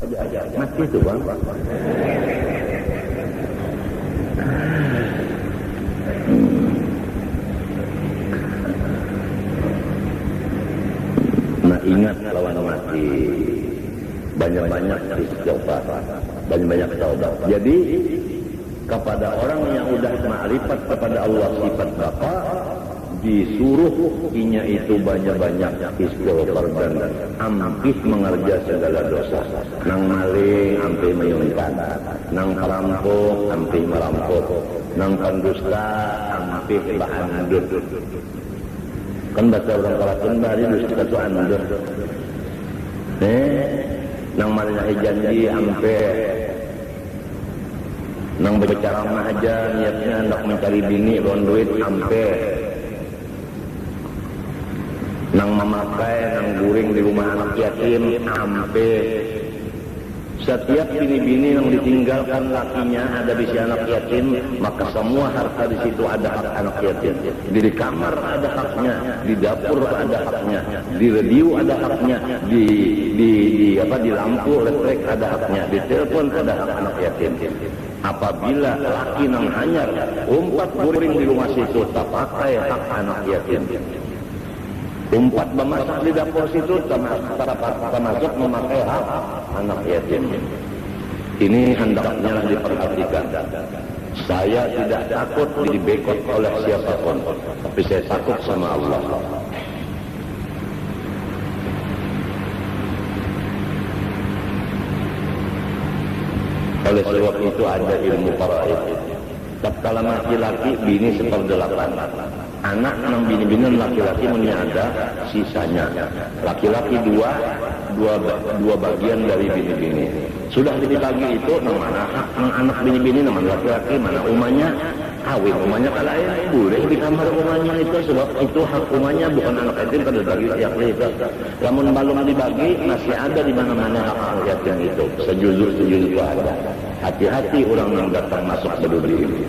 Mati itu bang. Nah ingat lawan mati, banyak-banyak istighfar, banyak-banyak taubat. Jadi kepada orang yang udah ma'rifat kepada Allah sifat Bapa, disuruh inya itu banyak-banyak istighfar dan ampih mengerja segala dosa. Nang maling ampih menyuntan, nang perampok ampih merampok, nang pendusta ampih bahandut. Kan bahasa orang Karaton bahari dusta itu andut. Nang maling janji ampih, nang berbicara mah aja niatnya hendak mencari bini ron duit ampih. Nang memakai, nang guring di rumah anak yatim, ampe. Setiap bini-bini yang ditinggalkan lakinya ada di si anak yatim, maka semua harta di situ ada hak anak yatim. Di kamar ada haknya, di dapur ada haknya, di radio ada haknya, di lampu listrik ada haknya, di telepon ada hak anak yatim. Apabila laki nang hanyar, umpat guring di rumah situ, tak pakai hak anak yatim. Umpat memasak di dapur situ termasuk memakai hak anak yatim. Ini hendaknya diperhatikan. Saya tidak takut dibekot oleh siapapun, tapi saya takut sama Allah. Oleh sebab itu ada ilmu faraid. Tatkala laki-laki bini 1/8. Anak 6 bini-bini laki-laki ada sisanya. Laki-laki dua bagian dari bini-bini. Sudah dibagi itu mana hak anak bini-bini, mana laki-laki, mana umanya kawin, umanya kalain boleh di kamar umanya itu, sebab itu hak umanya, bukan anak yatim pada bagi yatim itu. Namun belum dibagi masih ada di mana-mana hak anak yatim itu. Sejujur itu ada. Hati-hati orang yang datang masuk peduli ini.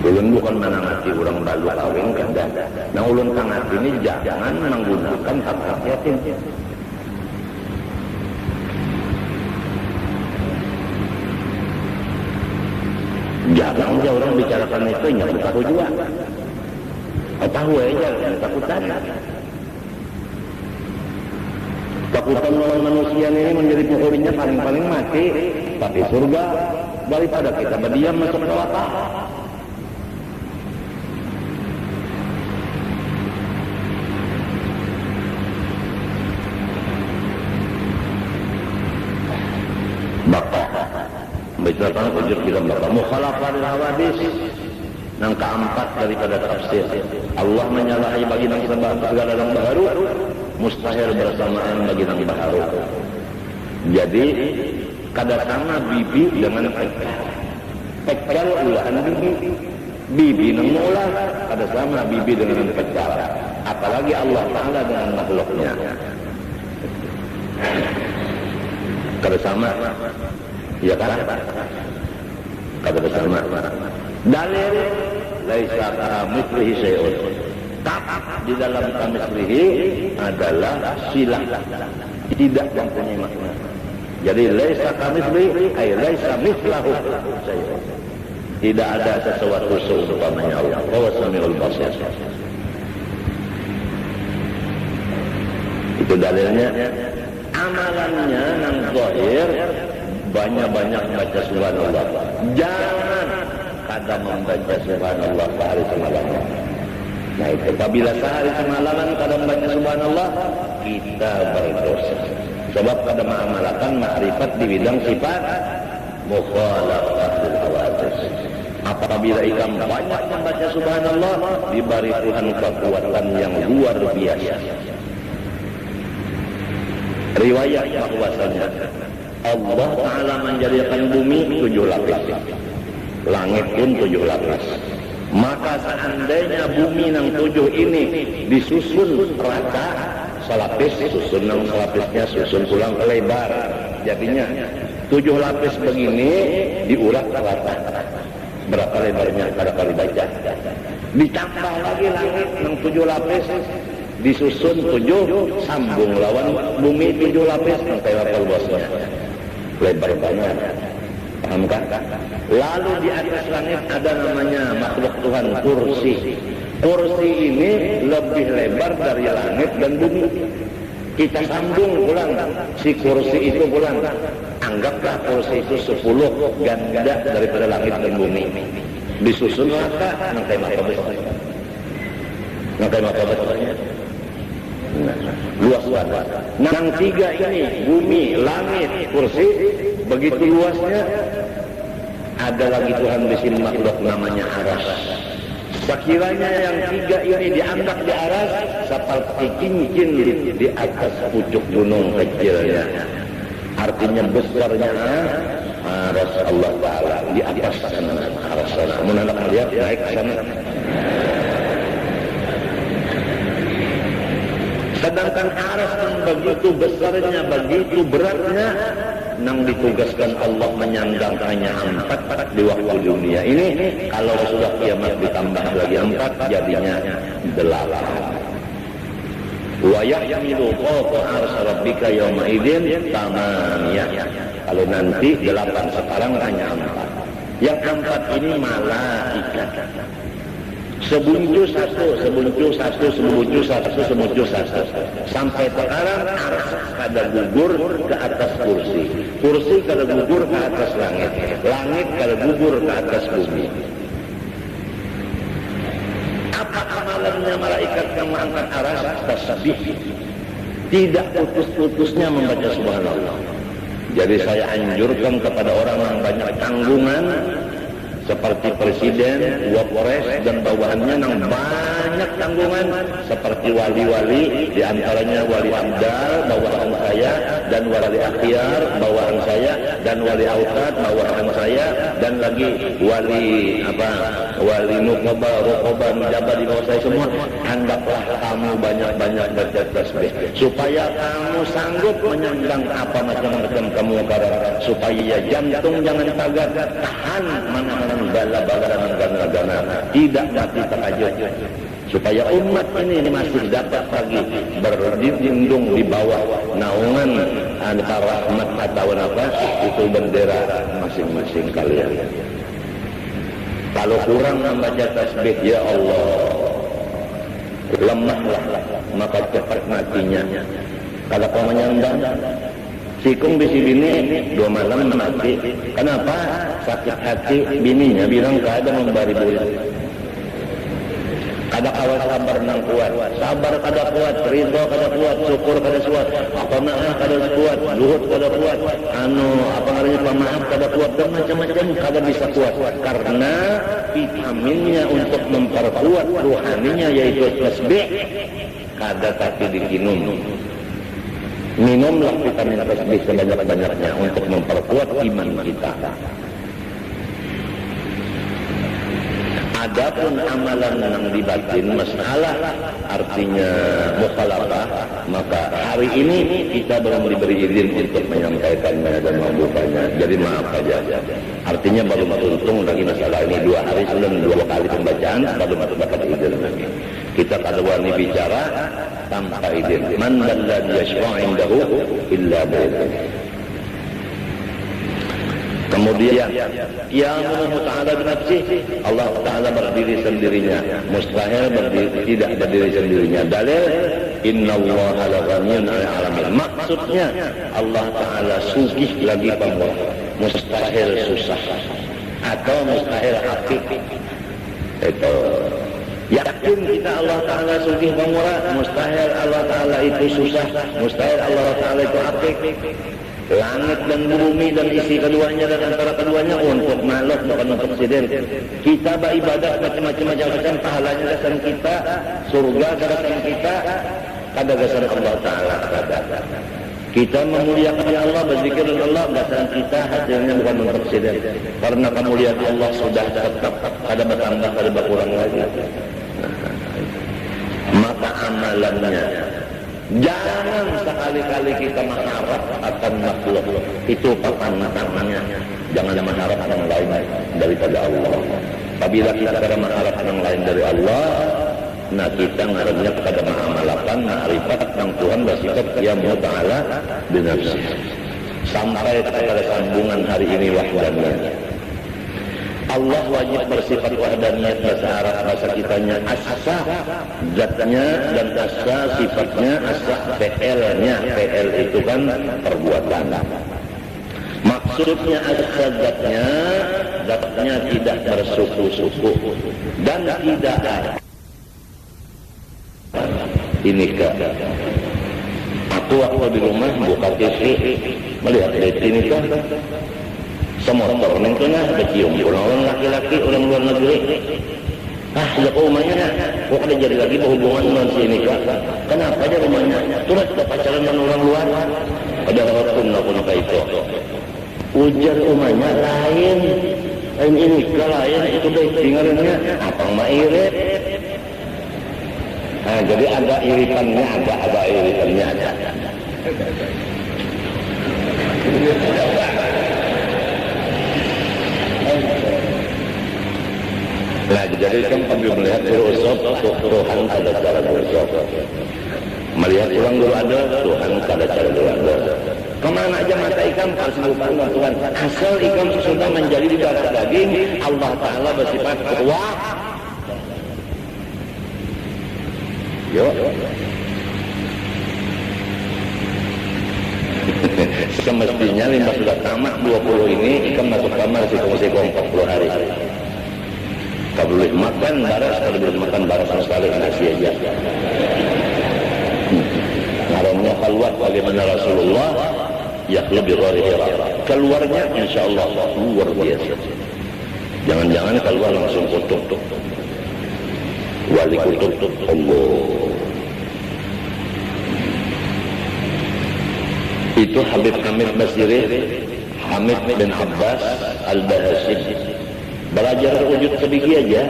Ulun bukan menangati orang baru kawin kan. Nah ulun tangat ini jangan menggunakan hak yatim. Jarang aja orang bicarakan itu, yang tahu juga. Tahu aja, takutan. Takutan orang manusia ini menjadi penghuninya paling-paling mati, tapi surga daripada kita berdiam masuk neraka. Bicara ujur kita bapak mukhalafah lil hawadis. Yang keempat daripada tafsir, Allah menyalahi bagi yang segala yang baharu, mustahil bersamaan bagi yang baharu. Jadi kada sama bibi dengan pekal ulahan bibi nang ulah kada sama bibi dengan pekal, apalagi Allah Taala dengan makhluknya kada sama. Ya kan? Kata bersama. Dalil laisa kamitslihi syai'un. Tak di dalam kamitslihi adalah silah. Tidak mempunyai makna. Jadi laisa kamitslihi ay laisa mithlahu syai'un. Tidak ada sesuatu seumpamanya Allah. Wa samiul basir. Itu dalilnya. Amalannya nang zahir banyak-banyak baca subhanallah. Jangan kadang membaca subhanallah sehari semalam. Nah itu apabila sehari semalaman kadang baca subhanallah, kita berdosa. Sebab kadang mengamalkan ma'rifat di bidang sifat mukhalafatul hawadis. Apabila ikam banyak membaca subhanallah, diberi Tuhan kekuatan yang luar biasa. Riwayat bahwasanya Allah Ta'ala menjadikan bumi 7 lapis, langit pun 7 lapis. Maka seandainya bumi yang 7 ini disusun rata, selapis susun yang selapisnya susun pulang ke lebar, jadinya 7 lapis begini diurak rata. Berapa lebarnya kada kali baca. Ditambah lagi langit yang 7 lapis, disusun 7, sambung lawan bumi 7 lapis sampai level bosnya. Lebar banget. Paham kan? Lalu di atas langit ada namanya makhluk Tuhan, kursi. Kursi ini lebih lebar dari langit dan bumi. Kita sambung pulang si kursi itu pulang. Anggaplah kursi itu 10 ganda daripada langit dan bumi. Disusun rata nangkai mata besar. Nangkai mata besarnya. Luas banget. Yang 3 ini bumi, langit, kursi, begitu luasnya. Ada lagi Tuhan di sini makhluk namanya aras. Sekiranya yang 3 ini diangkat di aras seperti cincin di atas pucuk gunung kecilnya. Artinya besarnya aras Allah Ta'ala di atas sana, aras sana. Mun anak lihat naik ke sana. Sedangkan aras yang begitu besarnya, begitu beratnya, nang ditugaskan Allah menyandang hanya 4 di waktu dunia ini. Kalau sudah kiamat ditambah lagi 4, jadinya 8. Wa yahmilu fawqa arsy rabbika yawma idzin tamaniyah. Kalau nanti 8, sekarang hanya 4. Yang 4 ini malaikat. Sebuncu satu. Sampai sekarang aras kada gugur ke atas kursi. Kursi kada gugur ke atas langit. Langit kada gugur ke atas bumi. Apa amalannya malaikat yang mengangkat aras? Tasbih. Tidak putus-putusnya membaca subhanallah. Jadi saya anjurkan kepada orang yang banyak tanggungan, seperti presiden, wapres dan bawahannya yang banyak tanggungan, seperti wali-wali, diantaranya wali Abdal, bawahan saya, dan wali Akhyar, bawahan saya, dan wali Autad, bawahan saya, dan lagi wali Nukoba, Rokoba, Nujaba di bawah saya semua. Anggaplah kamu banyak-banyak baca tasbih supaya kamu sanggup menyandang apa macam-macam kamu karena supaya jantung jangan tagar, tahan mana-mana bala-bala dan gana-gana, tidak mati terkajut, supaya umat ini masih dapat lagi berlindung di bawah naungan antara rahmat atau apa itu bendera masing-masing kalian. Kalau kurang membaca tasbih, ya Allah, lemahlah, maka cepat matinya. Kalau kau menyandang sikung bisi bini 2 malam mati. Kenapa? Sakit hati bininya bilang kada membari bulan. Kada kawal sabar nang kuat. Sabar kada kuat, ridho kada kuat, syukur kada kuat, qanaah kada kuat, zuhud kada kuat, apa namanya pemaaf kada kuat, dan macam-macam kada bisa kuat. Karena vitaminnya untuk memperkuat rohaninya yaitu tasbih kada tapi diminum. Minumlah vitamin tasbih sebanyak-banyaknya untuk memperkuat iman kita. Adapun amalan yang dibatin masalah artinya mukhalafah, maka hari ini kita belum diberi izin untuk menyampaikannya dan membukanya. Jadi maaf saja. Artinya baru untung lagi masalah ini 2 hari sebelum 2 kali pembacaan baru dapat izin lagi. Kita kada wani bicara tanpa izin. Man alladhi yashfa'u indahu illa bi'idznih. Kemudian Qiyamuhu ta'ala binafsih, Allah Ta'ala berdiri sendirinya, mustahil tidak berdiri sendirinya. Dalil innallaha laghaniyun 'anil 'alamin. Maksudnya Allah Ta'ala sugih lagi pemurah, mustahil susah atau mustahil akib. Itu yakin kita Allah Ta'ala sugih pemurah, mustahil Allah Ta'ala itu susah, mustahil Allah Ta'ala itu akib. Langit dan bumi dan isi keduanya dan antara keduanya untuk makhluk, bukan untuk presiden. Kita beribadah macam-macam pahalanya dasar kita, surga dasar kita, kada dasar Allah Ta'ala. Kita memuliakan Allah, berzikir Allah, dasar kita hasilnya bukan untuk presiden. Karena kemuliaan Allah sudah tetap, kada bertambah, kada berkurang lagi. Maka amalannya, jangan sekali-kali kita mengharap akan makhluk. Itu tantangannya. Jangan mengharap yang lain daripada Allah. Apabila kita kada mengharap yang lain dari Allah, Nah kita ngarepnya kepada ma'amalakan ma'rifat yang Tuhan bersifat ya ta'ala binafsih. Sampai kepada sambungan hari ini wahdaniyah. Allah wajib bersifat wahdaniyah, bahasa Arab bahasa kitanya asa zatnya dan asa sifatnya, asa PL-nya. PL itu kan perbuatan. Maksudnya asa zatnya tidak bersuku-suku dan tidak ada. Ini kak, aku waktu di rumah buka TV melihat di sini kan semotor neng tengah bercium orang laki-laki orang luar negeri. Ya kok rumahnya kok ada jadi lagi berhubungan dengan si ini kak, kenapa aja rumahnya terus kita pacaran dengan orang luar, ada hukum nak itu ujar rumahnya lain ini ke lain itu baik tinggalnya apa mairet. Nah, jadi ada iritannya, ada iritannya ada. Nah, jadi kan kami melihat filsuf Tuhan ada cara filsuf. Melihat ulang dulu ada Tuhan ada cara dulu ada. Kemana aja mata ikan harus lupa Tuhan. Asal ikan sudah menjadi di darah daging, Allah Taala bersifat kuat. Yuk. Semestinya limbah sudah tamat 20 ini ikan masuk kamar si kongsi 40 hari. Tak boleh makan baras, kalau boleh makan baras sekali nasi aja. Haramnya keluar bagaimana Rasulullah ya lebih gharira. Keluarnya insya Allah luar biasa. Jangan-jangan keluar langsung kutub. Wali kutub Allah. Itu Habib Hamid Basiri, Hamid bin Abbas Al-Bahasib. Belajar wujud sedikit aja.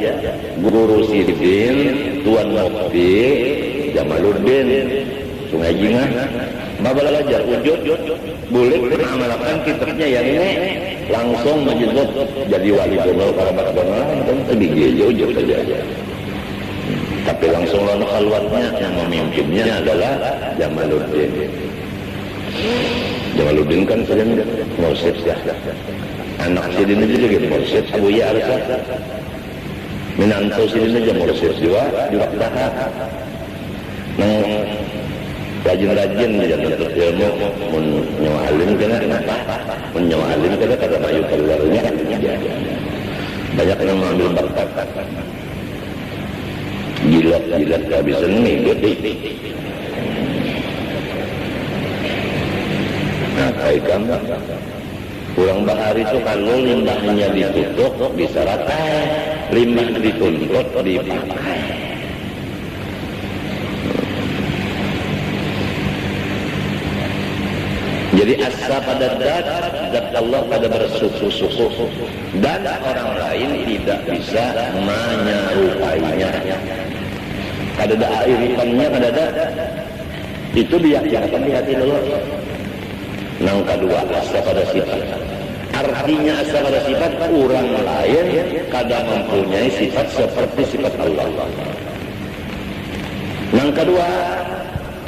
Guru Siddin, Tuan Mufti, Jamaluddin, Sungai Jingah. Belajar wujud, boleh mengamalkan kitabnya yang ini langsung menjemput jadi wali donor kerabat donor dan sedikit aja wujud saja. Tapi langsung lalu keluarnya yang memimpinnya adalah Jamaluddin. Jamaluddin kan sedang mursyid ya. Anak Sidin aja juga mursyid, Abu Ya Arsa. Minanto Sidin aja mursyid juga tahap. Rajin-rajin dia nuntut ilmu, menyewalim kena kenapa? Menyewalim kena kata mayu keluarnya. Banyak yang mengambil bakat. Jilat kehabisan nih, gede. Nah, kaitan pulang bahari itu kalau limbahnya ditutup bisa rata, limbah dituntut dipakai. Jadi asa pada zat Allah pada bersuku-suku dan orang lain tidak bisa menyerupainya. Ada iritannya, ada itu diyakinkan di hati Allah. Yang kedua asa pada sifat. Artinya asa pada sifat orang lain kadang mempunyai sifat seperti sifat Allah. Yang kedua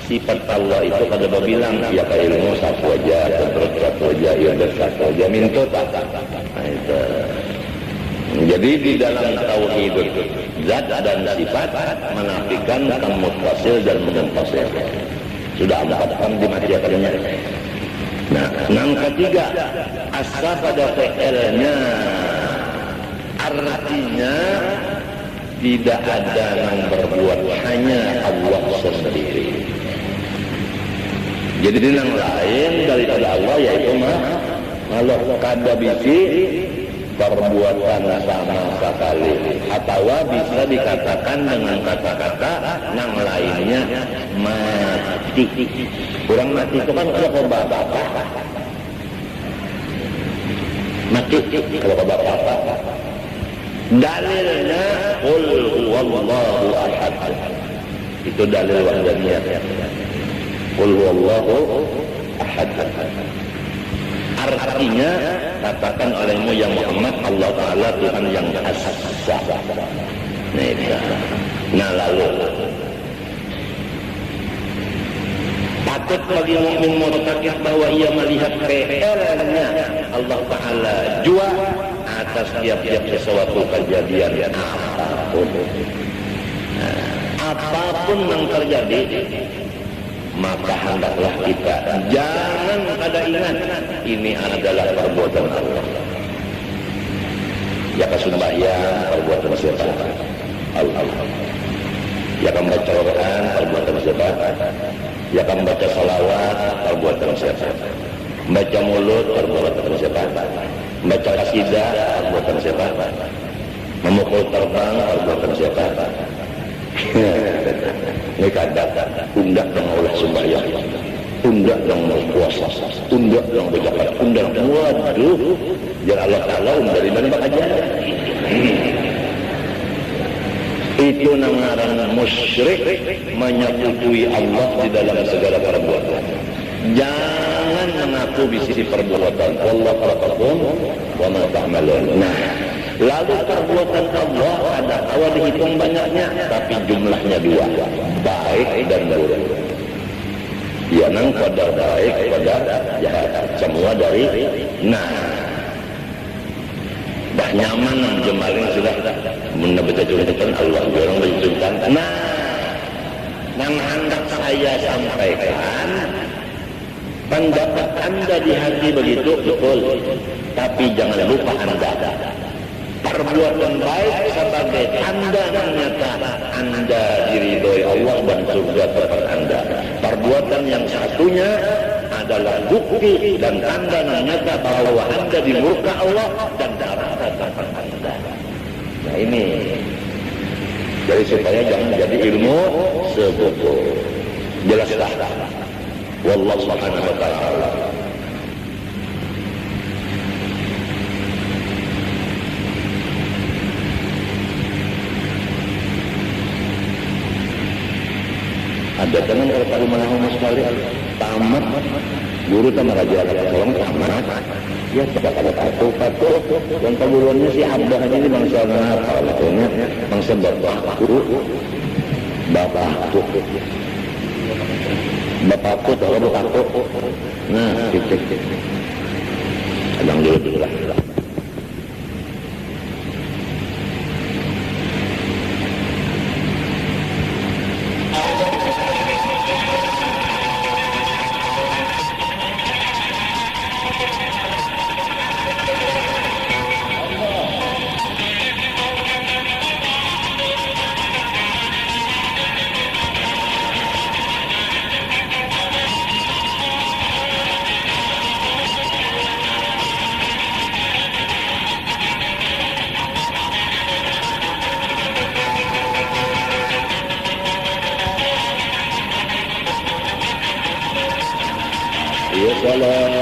sifat Allah itu kada berbilang ya ka ilmu satu aja, kudrat satu aja, ibadah satu aja, minta tak. Nah, itu. Jadi di dalam tauhid zat dan sifat menafikan muttasil dan munfasil. Sudah 4 kan dimatikannya. Nah, yang ketiga asa pada fi'ilnya, artinya tidak ada yang berbuat, hanya Allah sendiri. Jadi yang lain daripada Allah yaitu makhluk kada bisi perbuatan sama sekali, atau bisa dikatakan dengan kata-kata yang lainnya mati. Kurang mati itu kan kalau bapak mati, kalau bapak dalilnya qul huwallahu ahad, itu dalil wahdaniyah. Qul huwallahu ahad. Artinya katakan olehmu yang Muhammad Allah Ta'ala Tuhan yang asa. Nah, Nah lalu takut bagi mukmin mutakid bahwa ia melihat PR-nya Allah Ta'ala jua atas tiap-tiap sesuatu kejadian apapun. Apapun yang terjadi, maka hendaklah kita jangan pada ingat ini adalah perbuatan Allah. Ya kesembahyang perbuatan siapa? Allah. Ya membaca Quran perbuatan siapa? Ya membaca salawat perbuatan siapa? Baca mulut perbuatan siapa? Baca kasidah perbuatan siapa? Memukul terbang perbuatan siapa? Ini kadang undak yang oleh sembahyang, undak yang mau puasa, undak yang berzakat, undak waduh, jangan Allah Ta'ala dari mana aja. Itu namanya musyrik, menyekutui Allah di dalam segala perbuatan. Jangan mengaku bisnis perbuatan. Wallahu khalaqakum wa ma ta'malun. Nah, lalu perbuatan Allah ada awal dihitung banyaknya, tapi jumlahnya dua, baik dan buruk. Ya nang qadar baik, qadar jahat, semua dari dah nyaman jemaling sudah menebaca ceritakan Allah orang berceritakan. Yang hendak saya sampaikan, pendapat anda di hati begitu betul, tapi jangan lupa anda perbuatan baik sebagai tanda nyata anda diridhoi Allah dan surga tempat anda. Perbuatan yang satunya adalah bukti dan tanda nyata bahwa anda dimurka Allah dan neraka tempat anda. Nah ini, jadi supaya jangan jadi ilmu sebuku. Jelaslah. Wallahu subhanahu wa ta'ala. Ada teman kalau rumah sekali tamat guru sama raja tolong tamat ya tidak ada patu yang perguruannya si abah ini bangsa apa katanya bangsa bapakku tahu bapakku nah titik abang dulu lah. Ya salam.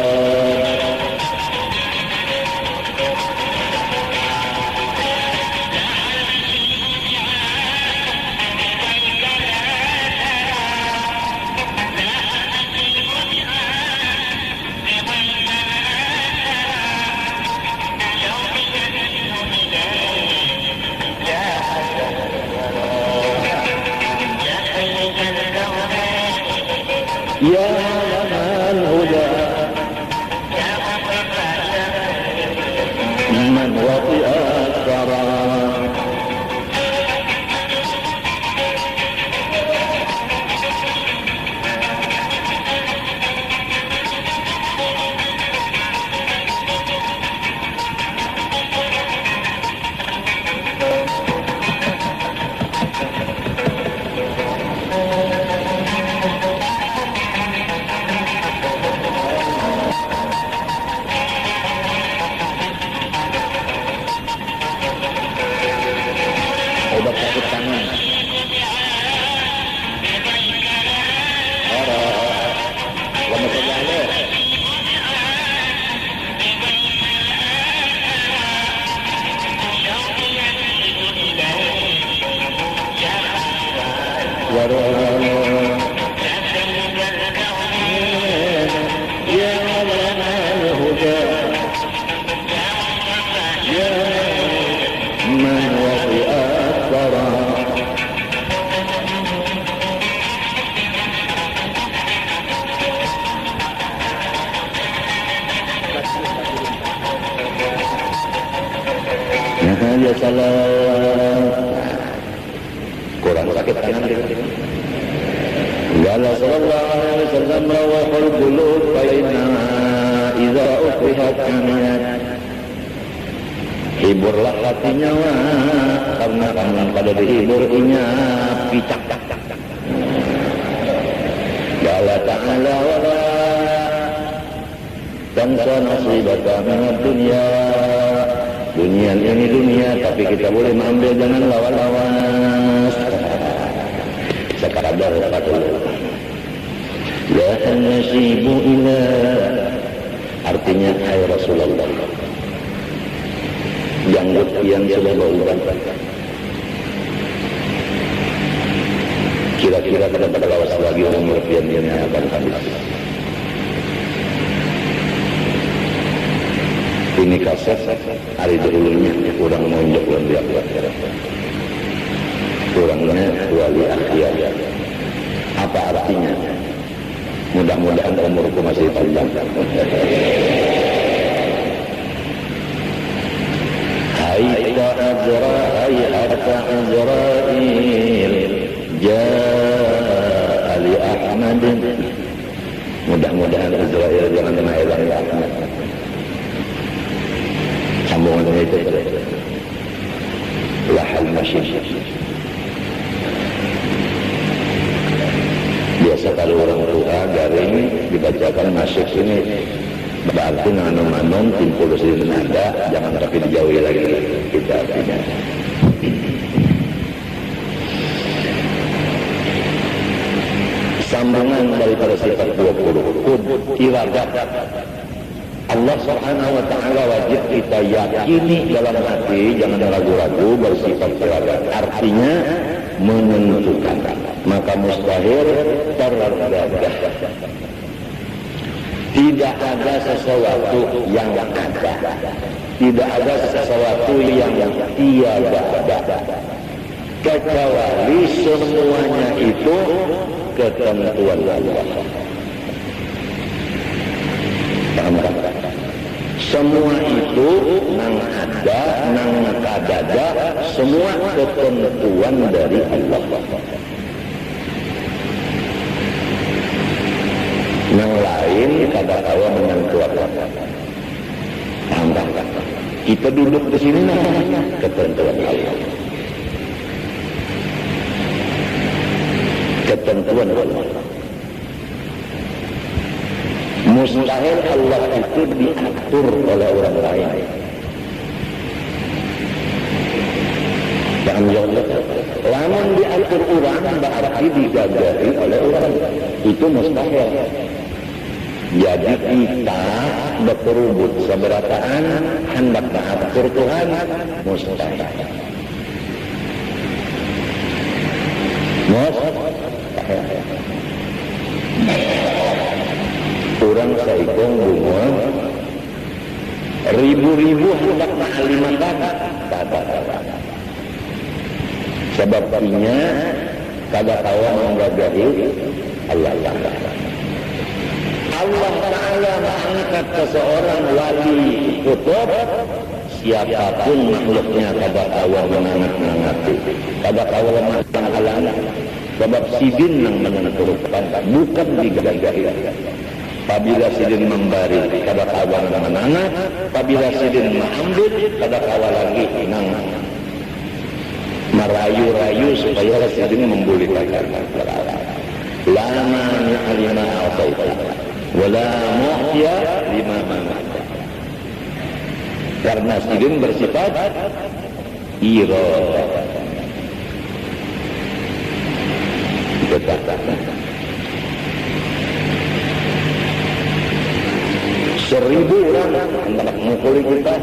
Ya man huda man wati'a sara obat sakit tangan. Lama sekali. ada salam. Kurang sakit kanan dia. Qala sallallahu alaihi wasallam rawahul qulub fa inna idza ukrihat kanat. Hiburlah hatinya karena kamu pada dihibur inya picak. Qala ta'ala wala tansa nasibaka minad dunya. Dunia ini dunia, tapi kita boleh mengambil, jangan lawan-lawan. Sekadar patut. La nasibu ila, artinya hai Rasulullah, janggut yang sudah berubah. Kira-kira pada lawas lagi umur pian-pian akan habis. Ini kaset hari dahulunya kurang monjok lebih kurangnya wali akhir. Apa artinya? Mudah-mudahan umurku masih panjang. Haita Azrail Ja'a li Ahmad. Mudah-mudahan Azrail jangan kena elang ya Ahmad. Sambungannya itu lahal masyid. Biasa kalau orang tua garing dibacakan masyid ini berarti nanum-nanum timpul sini ada, jangan tapi dijauhi lagi kita artinya. Sambungan daripada sifat 20 iradah. Allah Subhanahu wa ta'ala wajib kita yakini dalam hati, jangan ragu-ragu, bersifat iradah. Artinya menentukan, maka mustahil terdadah. Tidak ada sesuatu yang ada, tidak ada sesuatu yang tiada ada, kecuali semuanya itu ketentuan Allah. Paham? Semua itu nang ada, nang kadada, semua ketentuan dari Allah. Yang lain kadang-kala menyentuh Allah. Paham? Kita duduk di sini namanya ketentuan Allah. Ketentuan Allah. Mustahil Allah itu diatur oleh orang lain. Jangan jauh. Lamun diatur orang berarti digagari oleh orang. Itu mustahil. Jadi kita berkerubut seberataan hendak mengatur Tuhan mustahil. Orang saikong bunga ribu-ribu hendak ma'alimakan sebabnya kada tahu menggagahi Allah Ta'ala mengangkat seseorang wali kutub, siapapun makhluknya kada tahu menangati, kada tahu lemah sebab sidin yang menentukan, bukan digagahi. Apabila sidin memberi, kada kawan menangat. Apabila sidin mengambil, kada kawan lagi nang merayu-rayu supaya sidin membulihkan. Lama ni'alima al-saita, wala mu'tiya lima manata. Karena sidin bersifat iradah. Betul. 1000 orang hendak mengukuli kita,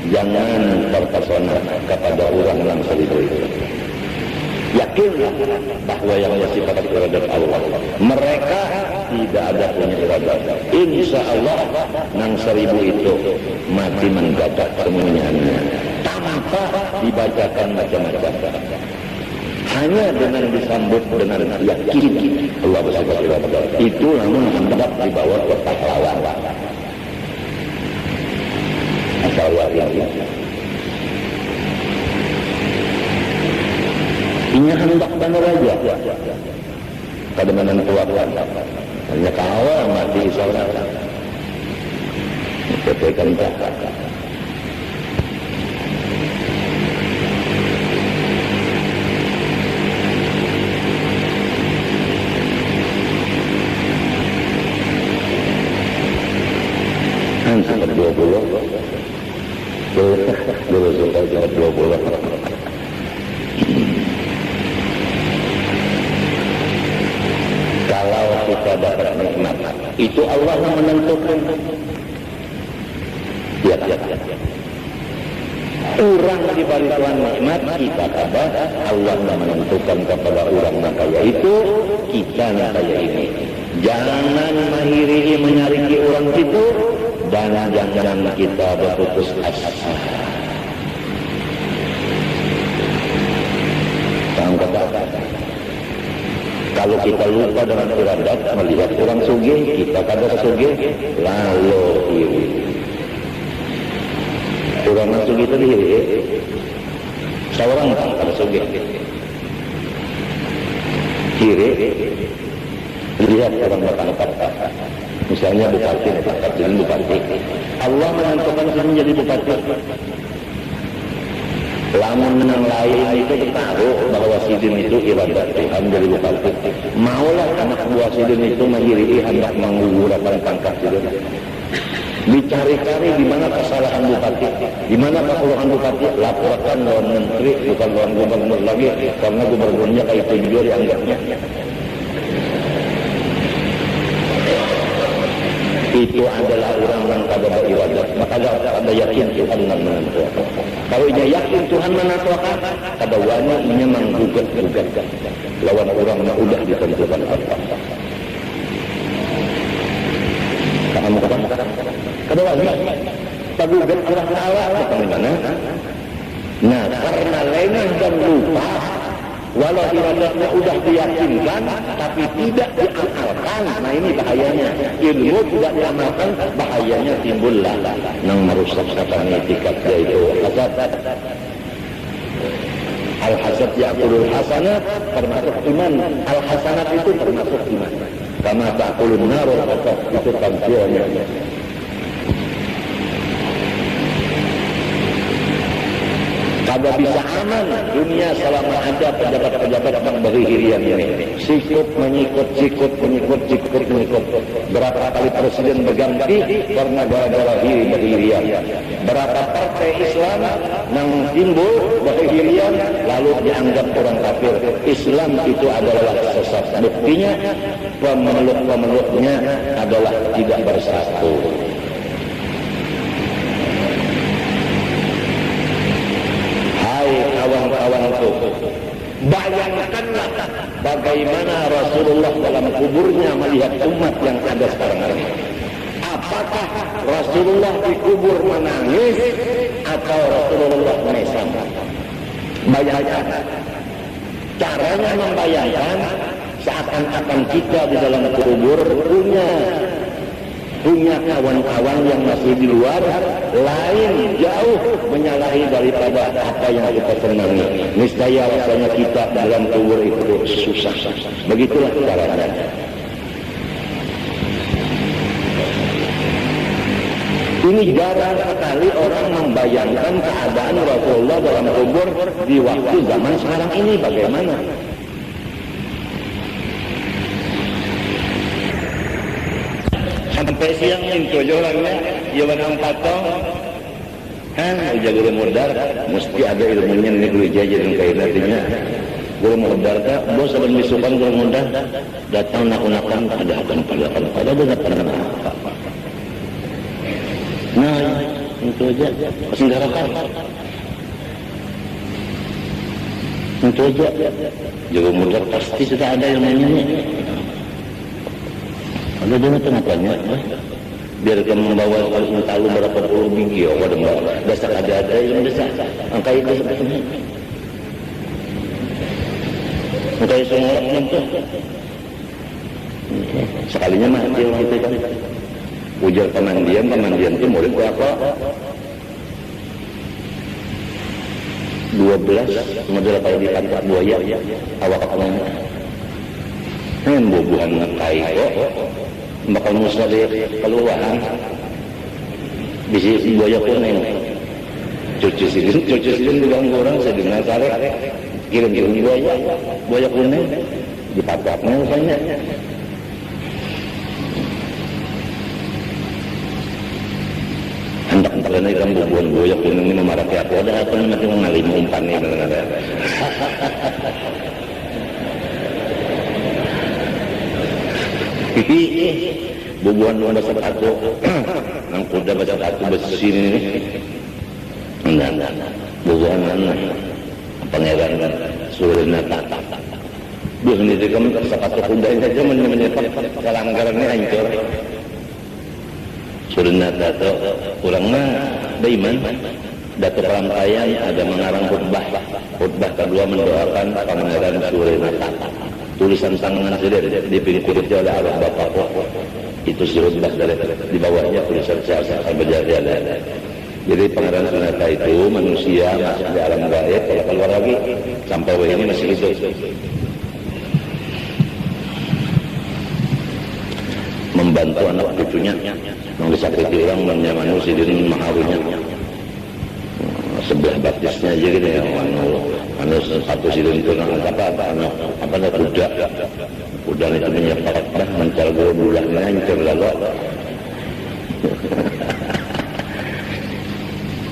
jangan terpesona kepada orang yang 1000 itu. Yakinlah bahwa yang bersifat iradat Allah, mereka tidak ada punya iradat. Insya Allah nang 1000 itu mati mendadak semuanya tanpa dibacakan macam-macam. Hanya dengan disambut dengan yakin Allah bersifat iradat, itu namun hendak dibawa ke pahlawan. Asal yakin. Inya hendak benar aja. Kada menentukan. Hanya kawal mati saudara. Ketekan tak. Sekitar 20 dulu sekitar 20 kalau kita dapat nikmat itu Allah yang menentukan ya. Orang diberikan nikmat kita kabar Allah yang menentukan kepada orang yang kaya itu kita yang kaya ini. Jangan mahiri menyariki orang itu dan jangan kita berputus asa. Kalau kita lupa dengan iradat melihat orang sugih, kita kada sugih, lalu iri. Orang sugih itu iri. Seorang kada sugih. Iri. Lihat orang bertangkap. Misalnya bupati, jadi bupati. Allah menentukan saya menjadi bupati. Lamun menang lain itu tahu bahwa sidin itu iradat Tuhan jadi bupati. Maulah anak buah sidin itu menghiri hendak mengugurkan pangkat sidin. Dicari-cari di mana kesalahan bupati, di mana kekurangan bupati, laporkan lawan menteri, bukan lawan gubernur lagi, karena gubernurnya kayak itu juga dianggapnya. Itu adalah orang yang kada beribadat, maka kada yakin Tuhan yang menentukan. Kalau ia yakin Tuhan menentukan, kada wani inya menggugat lawan orang yang sudah ditentukan apa. Kamu kada wani pagugat orang Allah bagaimana? Nah, karena lengah dan lupa, walau iradatnya sudah diyakinkan tapi tidak diamalkan, nah ini bahayanya. Ilmu tidak diamalkan, bahayanya timbullah yang merusak setan etikat, yaitu hasad. Al-hasad ya'kulul hasanat termasuk iman. Al-hasanat itu termasuk iman. Kama ta'kulun narul hasad itu tampilannya. Kada bisa aman dunia selama ada pejabat-pejabat yang berhirian ini. Sikut menyikut. Berapa kali presiden berganti karena gara-gara berhirian. Berapa partai Islam yang timbul berhirian lalu dianggap orang kafir. Islam itu adalah sesat. Buktinya pemeluk-pemeluknya adalah tidak bersatu. Kawan-kawanku, bayangkanlah bagaimana Rasulullah dalam kuburnya melihat umat yang ada sekarang ini. Apakah Rasulullah dikubur menangis atau Rasulullah mesam? Bayangkan. Caranya membayangkan seakan-akan kita di dalam kubur punya kawan-kawan yang masih di luar, lain jauh menyalahi daripada apa yang kita senangi. Niscaya rasanya kita dalam kubur itu susah. Begitulah caranya. Ini jarang sekali orang membayangkan keadaan Rasulullah dalam kubur di waktu zaman sekarang ini bagaimana. Sampai siang itu orangnya dia menang patong jaga modal mesti ada ilmunya nih guru jajan kayak nantinya guru modal tak bos sebelum disukan guru modal datang nak-nakan ada pernah nah itu aja senggarakan itu aja jaga modal pasti sudah ada ilmunya nih. Ada dengan tenapannya, biar kamu membawa kalau tahu berapa puluh biji, ada dasar ada yang besar, angka itu sebetulnya, angka itu semua sekalinya mati orang itu kan, ujar pemandian itu murid berapa? 12 model kayak di pantat buaya awaknya bubuhan ngekai kok bakal musnah di keluaran bisi buaya kuning cucu sidin bilang orang sedina sare kirim buaya kuning di pantatnya rupanya. Hendak ini kan bubuhan buaya kuning ini memaraki aku ada apa nanti mengalim umpan ini bubuhan ada sepatu nang kuda baca sepatu besi ini enggak bubuhan pangeran Surina Tata dia sendiri kan sepatu kuda ini saja menyepak kalanggarannya hancur. Surina Tata kurangnya beriman Datuk Rangkaian ada mengarang khutbah kedua mendoakan pangeran Surina Tata. Tulisan tangan sendiri di pinggir oleh arwah bapak itu khutbah dari di bawahnya tulisan saya berjaya. Jadi pangeran Surina Tata itu manusia masuk di alam gaib, kalau keluar lagi sampai wah ini masih hidup. Membantu anak cucunya yang disakiti orang namanya manusia di mahawinya sebelah baptisnya aja gitu ya anu satu sidin itu apa kuda itu menyepak mencar bulahnya hancur lalu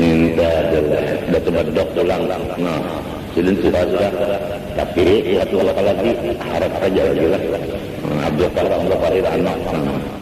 minta adalah datuk pulang nah sidin sudah tapi satu lagi harap aja lah Abdul Karim anak